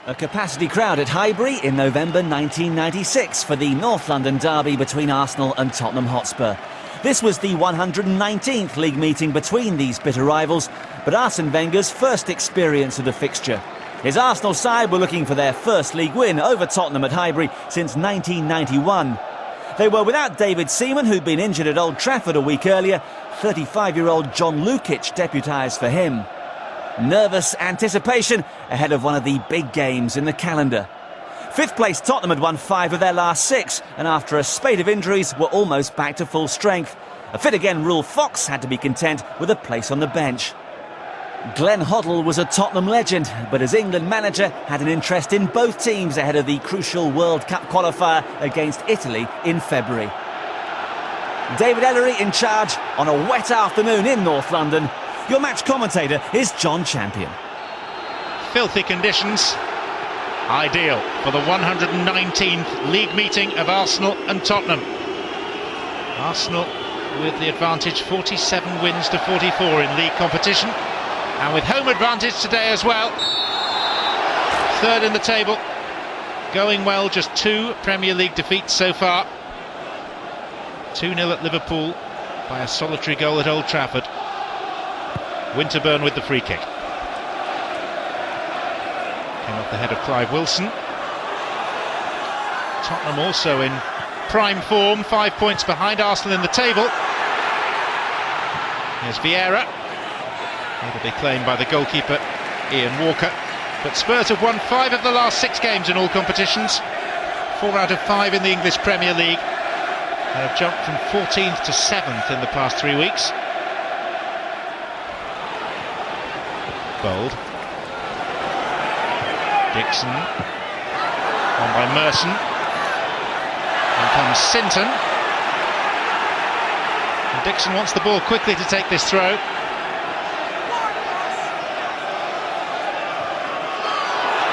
A capacity crowd at Highbury in November 1996 for the North London derby between Arsenal and Tottenham Hotspur. This was the 119th league meeting between these bitter rivals, but Arsene Wenger's first experience of the fixture. His Arsenal side were looking for their first league win over Tottenham at Highbury since 1991. They were without David Seaman, who'd been injured at Old Trafford a week earlier. 35-year-old John Lukic deputised for him. Nervous anticipation ahead of one of the big games in the calendar. Fifth place Tottenham had won 5 of their last 6, and after a spate of injuries were almost back to full strength. A fit again Ruel Fox had to be content with a place on the bench. Glenn Hoddle was a Tottenham legend, but as England manager had an interest in both teams ahead of the crucial World Cup qualifier against Italy in February. David Ellery in charge on a wet afternoon in North London. Your match commentator is John Champion. Filthy conditions, ideal for the 119th league meeting of Arsenal and Tottenham. Arsenal with the advantage, 47 wins to 44 in league competition, and with home advantage today as well. Third in the table, going well, just 2 Premier League defeats so far. 2-0 at Liverpool by a solitary goal at Old Trafford. Winterburn with the free kick. Came off the head of Clive Wilson. Tottenham also in prime form, 5 points behind Arsenal in the table. Here's Vieira. It'll be claimed by the goalkeeper, Ian Walker. But Spurs have won 5 of the last 6 games in all competitions. 4 out of 5 in the English Premier League. They have jumped from 14th to 7th in the past 3 weeks. Bould. Dixon. On by Merson. In comes Sinton. And Dixon wants the ball quickly to take this throw.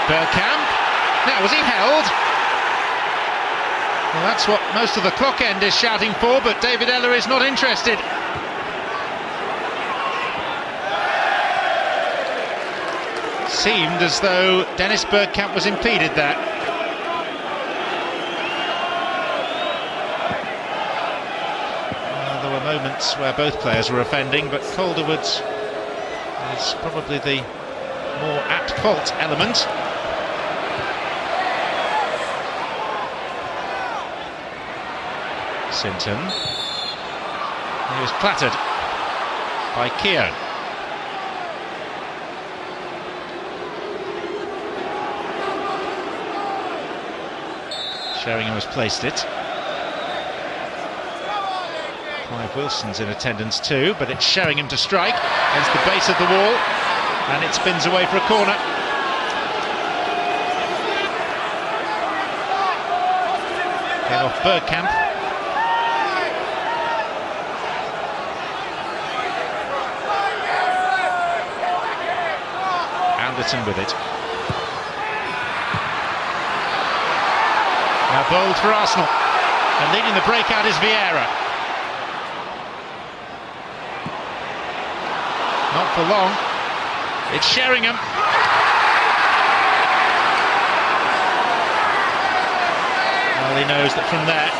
Bergkamp. Now, was he held? Well, that's what most of the clock end is shouting for, but David Ellery is not interested. Seemed as though Dennis Bergkamp was impeded there. Well, there were moments where both players were offending, but Calderwood is probably the more at-fault element. Sinton. He was clattered by Keown. Sheringham has placed it. Clive Wilson's in attendance too, but it's Sheringham to strike against the base of the wall, and it spins away for a corner. Came off Bergkamp. Anderton with it. Now Bould for Arsenal, and leading the breakout is Vieira. Not for long. It's Sheringham. Well, he knows that from there,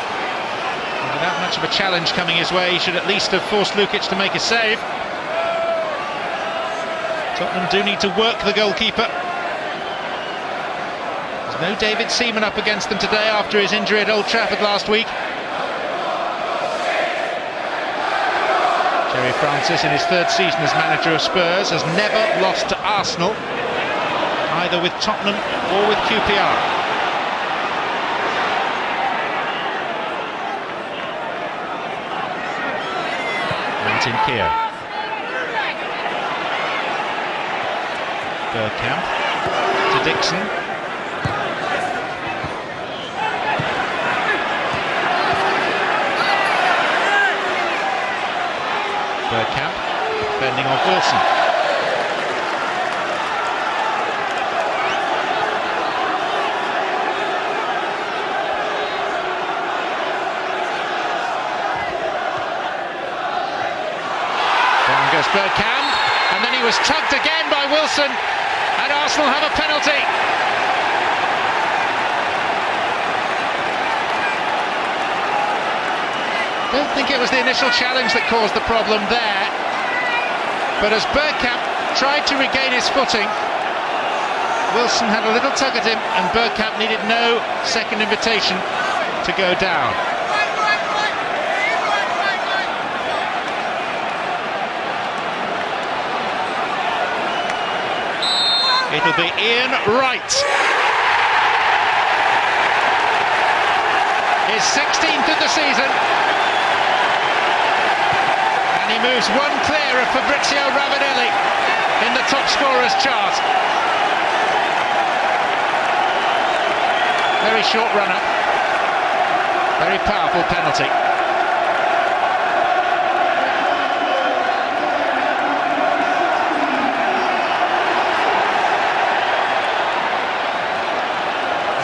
without much of a challenge coming his way, he should at least have forced Lukic to make a save. Tottenham do need to work the goalkeeper. No David Seaman up against them today after his injury at Old Trafford last week. Jerry Francis, in his 3rd season as manager of Spurs, has never lost to Arsenal, either with Tottenham or with QPR. Martin Keown. Bergkamp to Dixon. Bergkamp fending off Wilson. Down goes Bergkamp, and then he was tugged again by Wilson, and Arsenal have a penalty. don't think it was the initial challenge that caused the problem there, but as Bergkamp tried to regain his footing, Wilson had a little tug at him, and Bergkamp needed no second invitation to go down. It'll be Ian Wright. His 16th of the season. And he moves one clear of Fabrizio Ravanelli in the top scorers chart. Very short run-up. Very powerful penalty.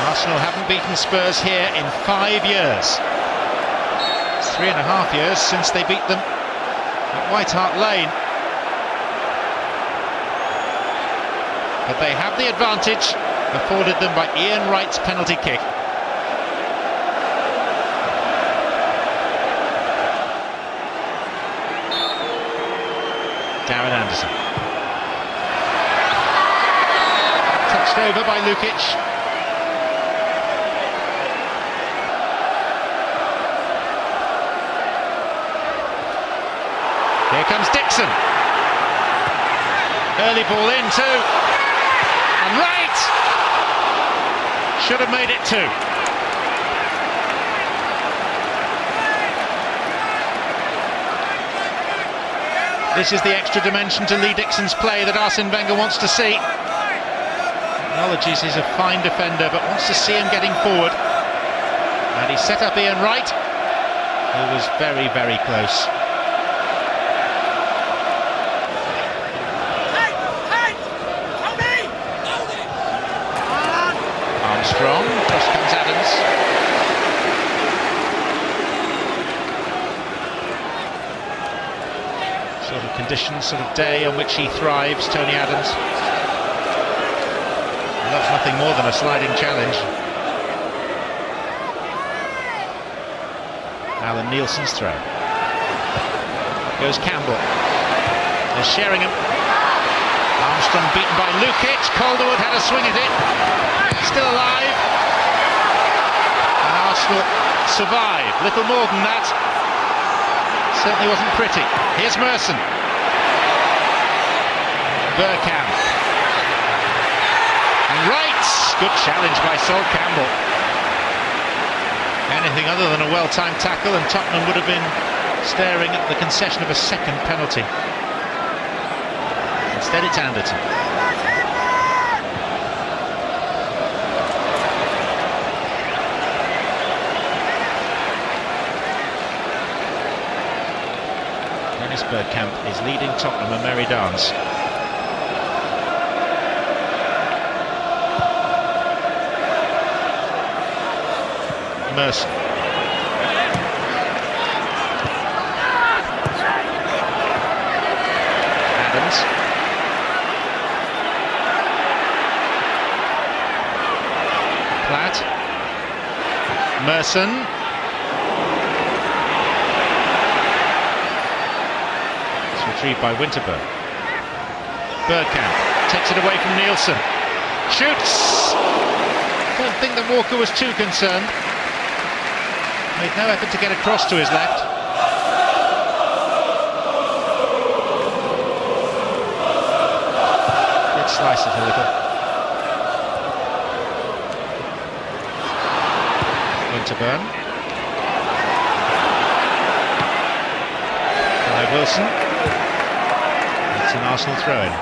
Arsenal haven't beaten Spurs here in 5 years. It's 3.5 years since they beat them at White Hart Lane. But they have the advantage afforded them by Ian Wright's penalty kick. Darren Anderton. Touched over by Lukic. Here comes Dixon. Early ball in too. And Wright should have made it two. This is the extra dimension to Lee Dixon's play that Arsene Wenger wants to see. Acknowledges he's a fine defender, but wants to see him getting forward. And he set up Ian Wright, who was very, very close. Armstrong, cross comes Adams. Sort of conditions, sort of day on which he thrives, Tony Adams. Loves nothing more than a sliding challenge. Allan Nielsen's throw. Goes Campbell. There's Sheringham. Armstrong beaten by Lukic. Calderwood had a swing at it. Still alive. And Arsenal survive. Little more than that. Certainly wasn't pretty. Here's Merson. Bergkamp. And Wright. Good challenge by Sol Campbell. Anything other than a well-timed tackle and Tottenham would have been staring at the concession of a second penalty. Instead it's Anderton. Bergkamp is leading Tottenham a merry dance. Merson. Adams. Platt. Merson. Retrieved by Winterburn. Bergkamp takes it away from Nielsen. Shoots! Don't think that Walker was too concerned. Made no effort to get across to his left. Did slice it a little. Winterburn. Clive Wilson. It's an Arsenal throw-in.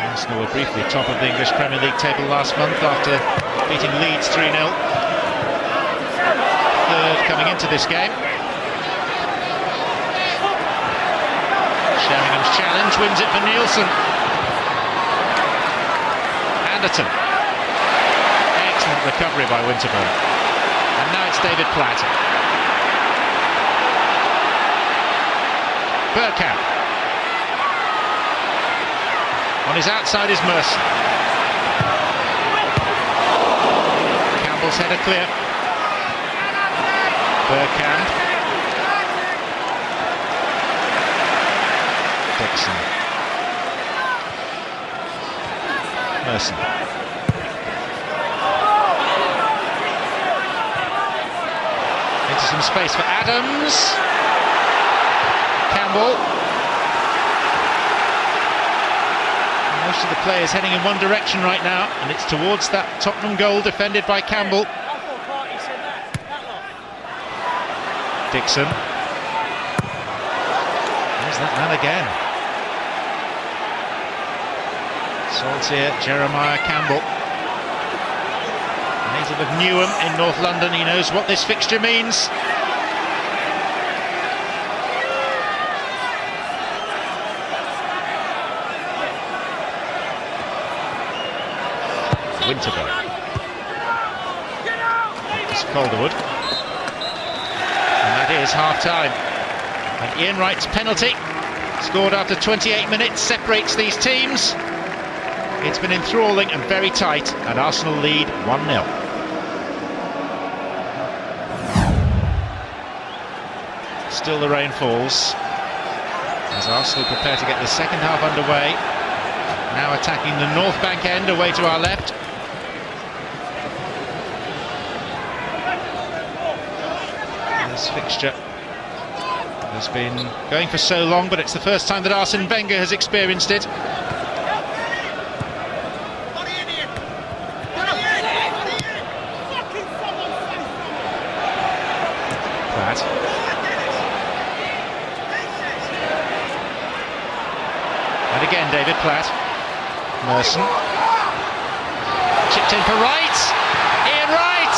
Arsenal were briefly top of the English Premier League table last month after beating Leeds 3-0. Third coming into this game. Sheringham's challenge wins it for Nielsen. Anderton. Excellent recovery by Winterburn. And now it's David Platt. Bergkamp. On his outside is Merson. Campbell's header clear. Bergkamp. Dixon. Merson. Into some space for Adams. Campbell. Most of the players heading in one direction right now, and it's towards that Tottenham goal defended by Campbell. Dixon. There's that man again. Saltier, Jeremiah Campbell. Native of Newham in North London, he knows what this fixture means. Winterburn. It's Calderwood. And that is half-time. And Ian Wright's penalty, scored after 28 minutes, separates these teams. It's been enthralling and very tight, and Arsenal lead 1-0. Still the rain falls as Arsenal prepare to get the second half underway. Now attacking the North Bank end away to our left. This fixture has been going for so long, but it's the first time that Arsene Wenger has experienced it. Platt. And again David Platt. Merson. Chipped in for Wright. Ian Wright!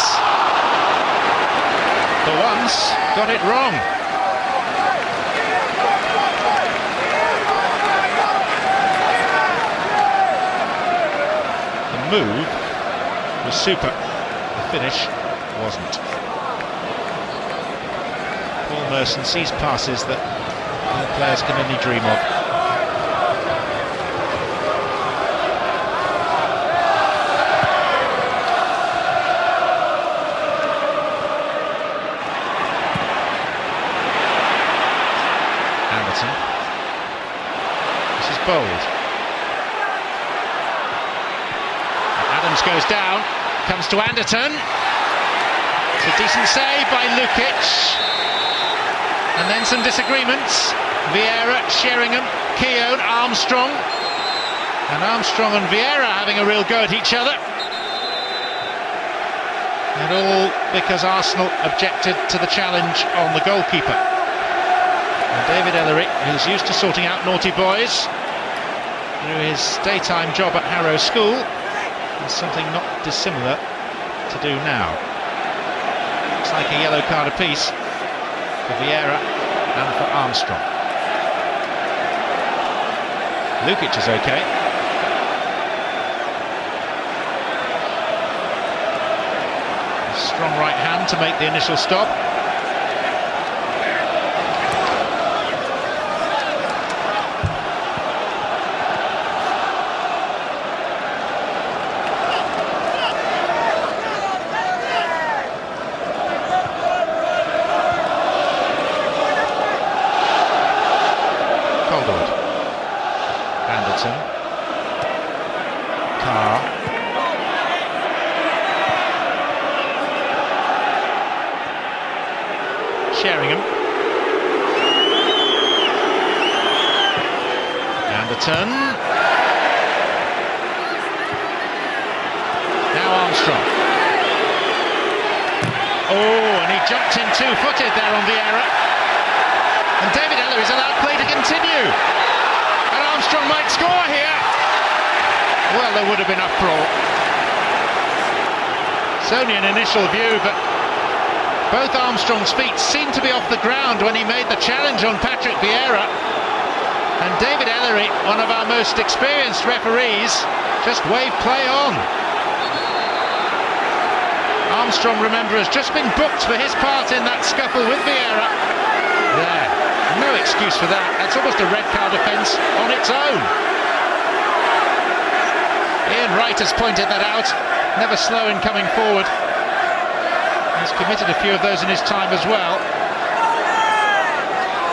For once, got it wrong. The move was super, the finish wasn't. Paul Merson sees passes that other players can only dream of. This is Bould. Adams goes down, comes to Anderton. It's a decent save by Lukic. And then some disagreements. Vieira, Sheringham, Keown, Armstrong. And Armstrong and Vieira having a real go at each other. And all because Arsenal objected to the challenge on the goalkeeper. And David Ellery, who's used to sorting out naughty boys through his daytime job at Harrow School, has something not dissimilar to do now. Looks like a yellow card apiece for Vieira and for Armstrong. Lukic is okay. A strong right hand to make the initial stop. Calderwood. Anderton. Carr. Sheringham. Anderton. Now Armstrong. Oh, and he jumped in two-footed there on Vieira. And David Ellery is allowed play to continue. And Armstrong might score here. Well, there would have been uproar. It's only an initial view, but both Armstrong's feet seemed to be off the ground when he made the challenge on Patrick Vieira. And David Ellery, one of our most experienced referees, just waved play on. Armstrong, remember, has just been booked for his part in that scuffle with Vieira. There. No excuse for that. That's almost a red card offence on its own. Ian Wright has pointed that out. Never slow in coming forward. He's committed a few of those in his time as well.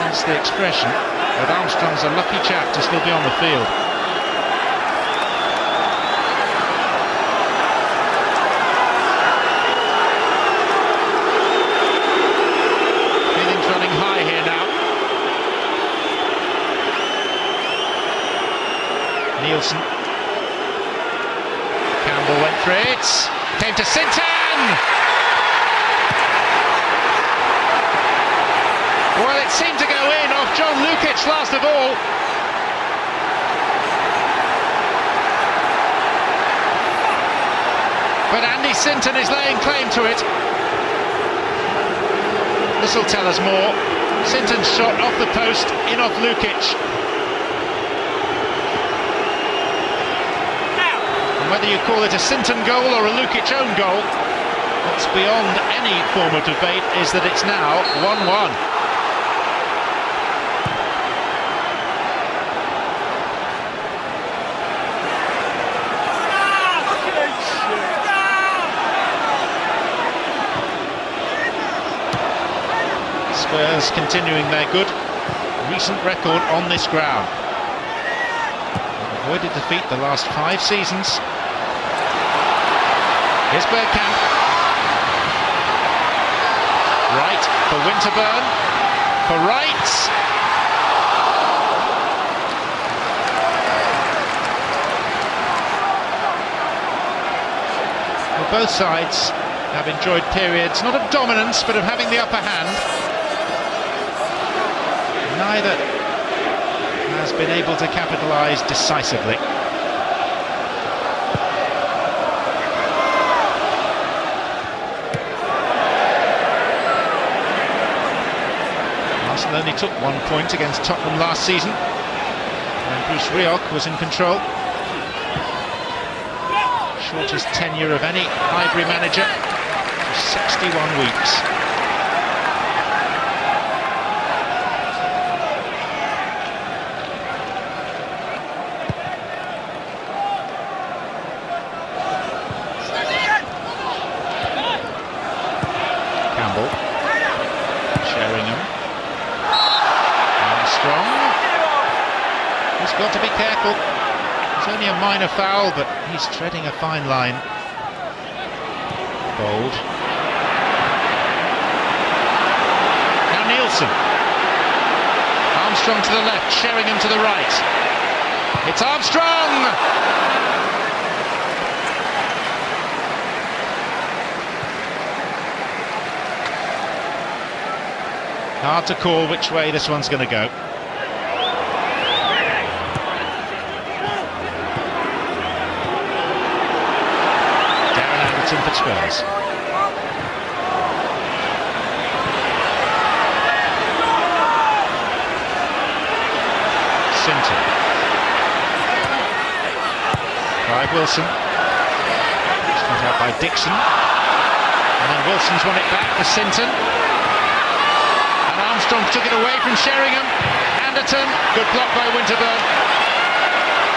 That's the expression. But Armstrong's a lucky chap to still be on the field. Feelings running high here now. Nielsen. Campbell went for it. Came to Sinton! Well, it seemed to go in off John Lukic last of all. But Andy Sinton is laying claim to it. This will tell us more. Sinton's shot off the post, in off Lukic. And whether you call it a Sinton goal or a Lukic own goal, what's beyond any form of debate is that it's now 1-1. Spurs continuing their good recent record on this ground. They've avoided defeat the last 5 seasons. Here's Bergkamp. Wright for Winterburn. For Wright. Well, both sides have enjoyed periods, not of dominance, but of having the upper hand. Neither has been able to capitalise decisively. Arsenal only took 1 point against Tottenham last season when Bruce Rioch was in control. Shortest tenure of any Highbury manager, 61 weeks. Sheringham. Armstrong. He's got to be careful. It's only a minor foul, but he's treading a fine line. Bould. Now Nielsen. Armstrong to the left, Sheringham to the right. It's Armstrong! Hard to call which way this one's going to go. Darren Anderton for Spurs. Sinton. Clive Wilson. Cut out by Dixon. And then Wilson's won it back for Sinton. Armstrong took it away from Sheringham. Anderton, good block by Winterburn.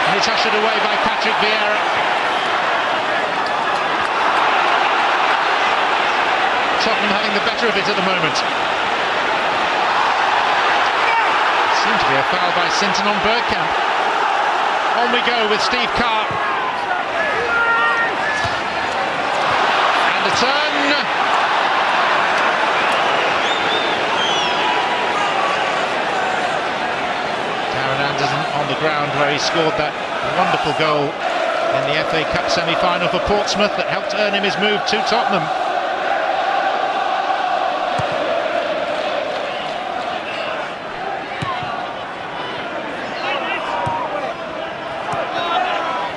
And it's ushered away by Patrick Vieira. Tottenham having the better of it at the moment. Seems to be a foul by Sinton on Bergkamp. On we go with Steve Carr. Anderton. On the ground where he scored that wonderful goal in the FA Cup semi-final for Portsmouth that helped earn him his move to Tottenham.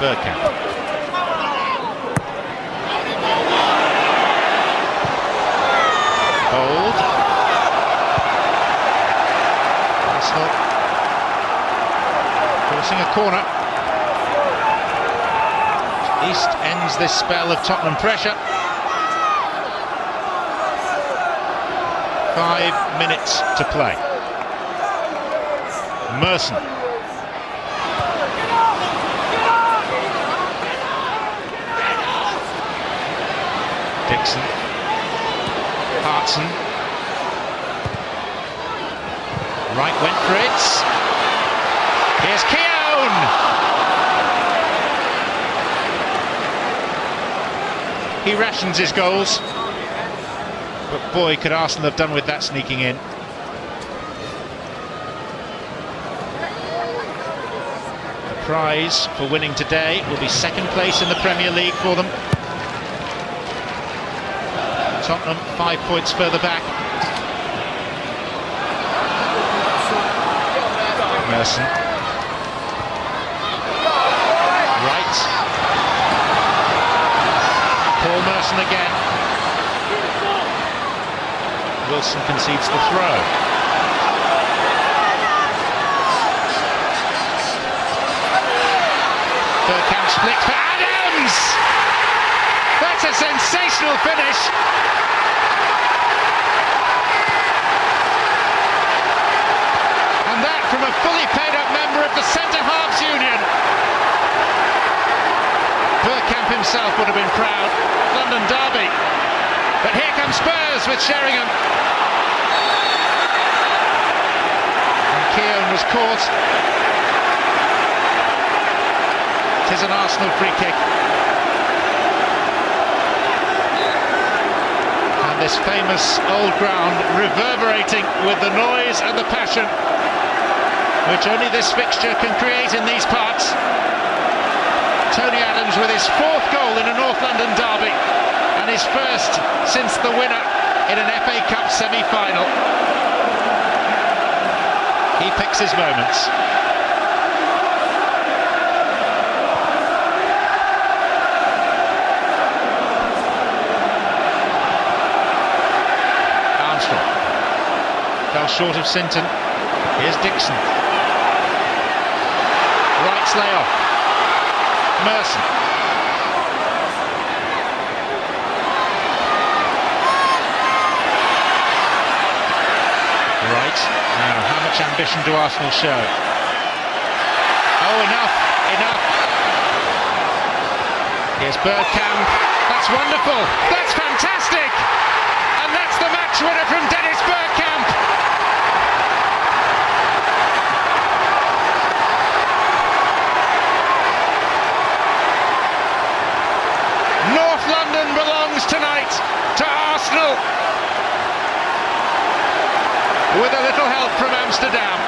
Bergkamp. Bould. Arsenal forcing a corner. At least ends this spell of Tottenham pressure. 5 minutes to play. Merson. Dixon. Hartson. Wright went for it. Here's Keown. He rations his goals, but boy, could Arsenal have done with that sneaking in. The prize for winning today will be second place in the Premier League for them. Tottenham 5 points further back. Merson. Wright. Paul Merson again. Wilson concedes the throw. Bergkamp split for Adams! That's a sensational finish! And that from a fully paid up member of the centre-halves union. Bergkamp himself would have been proud. London derby. But here comes Spurs with Sheringham. And Keown was caught. It is an Arsenal free kick. And this famous old ground reverberating with the noise and the passion which only this fixture can create in these parts. Tony Adams with his 4th goal in a North London derby and his first since the winner in an FA Cup semi-final. He picks his moments. Armstrong fell short of Sinton. Here's Dixon. Wright's layoff. Merson. Wright. Now, how much ambition do Arsenal show? Oh, enough. Here's Bergkamp. That's wonderful. That's fantastic. And that's the match winner from Dennis Bergkamp. North London belongs tonight to Arsenal. With a little help from Amsterdam,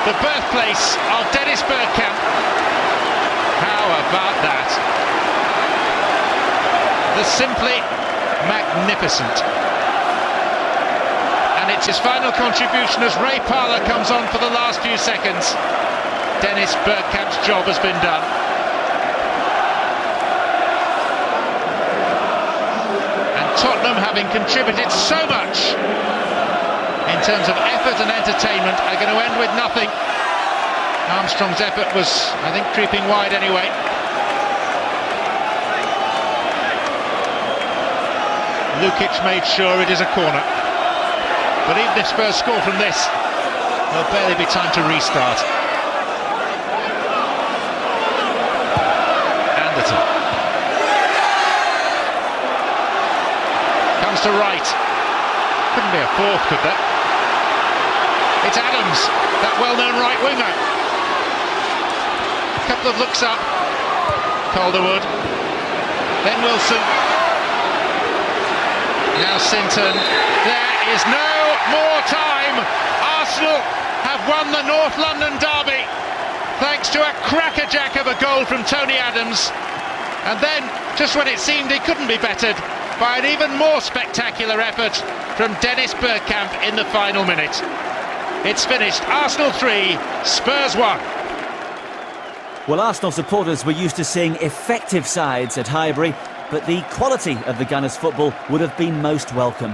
the birthplace of Dennis Bergkamp. How about that? The simply magnificent. And it's his final contribution as Ray Parlour comes on for the last few seconds. Dennis Bergkamp's job has been done. Tottenham, having contributed so much in terms of effort and entertainment, are going to end with nothing. Armstrong's effort was, I think, creeping wide anyway. Lukic made sure it is a corner. But even if Spurs score from this, there'll barely be time to restart. Anderton. To Wright. Couldn't be a 4th, could there? It's Adams, that well-known right winger. A couple of looks up. Calderwood. Then Wilson. Now Sinton. There is no more time. Arsenal have won the North London derby thanks to a crackerjack of a goal from Tony Adams. And then, just when it seemed he couldn't be bettered, by an even more spectacular effort from Dennis Bergkamp in the final minute. It's finished. Arsenal 3, Spurs 1. Well, Arsenal supporters were used to seeing effective sides at Highbury, but the quality of the Gunners' football would have been most welcome.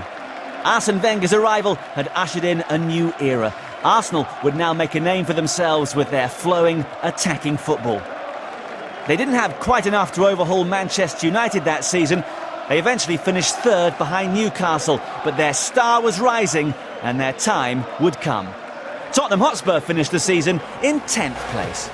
Arsene Wenger's arrival had ushered in a new era. Arsenal would now make a name for themselves with their flowing, attacking football. They didn't have quite enough to overhaul Manchester United that season. They eventually finished 3rd behind Newcastle, but their star was rising and their time would come. Tottenham Hotspur finished the season in 10th place.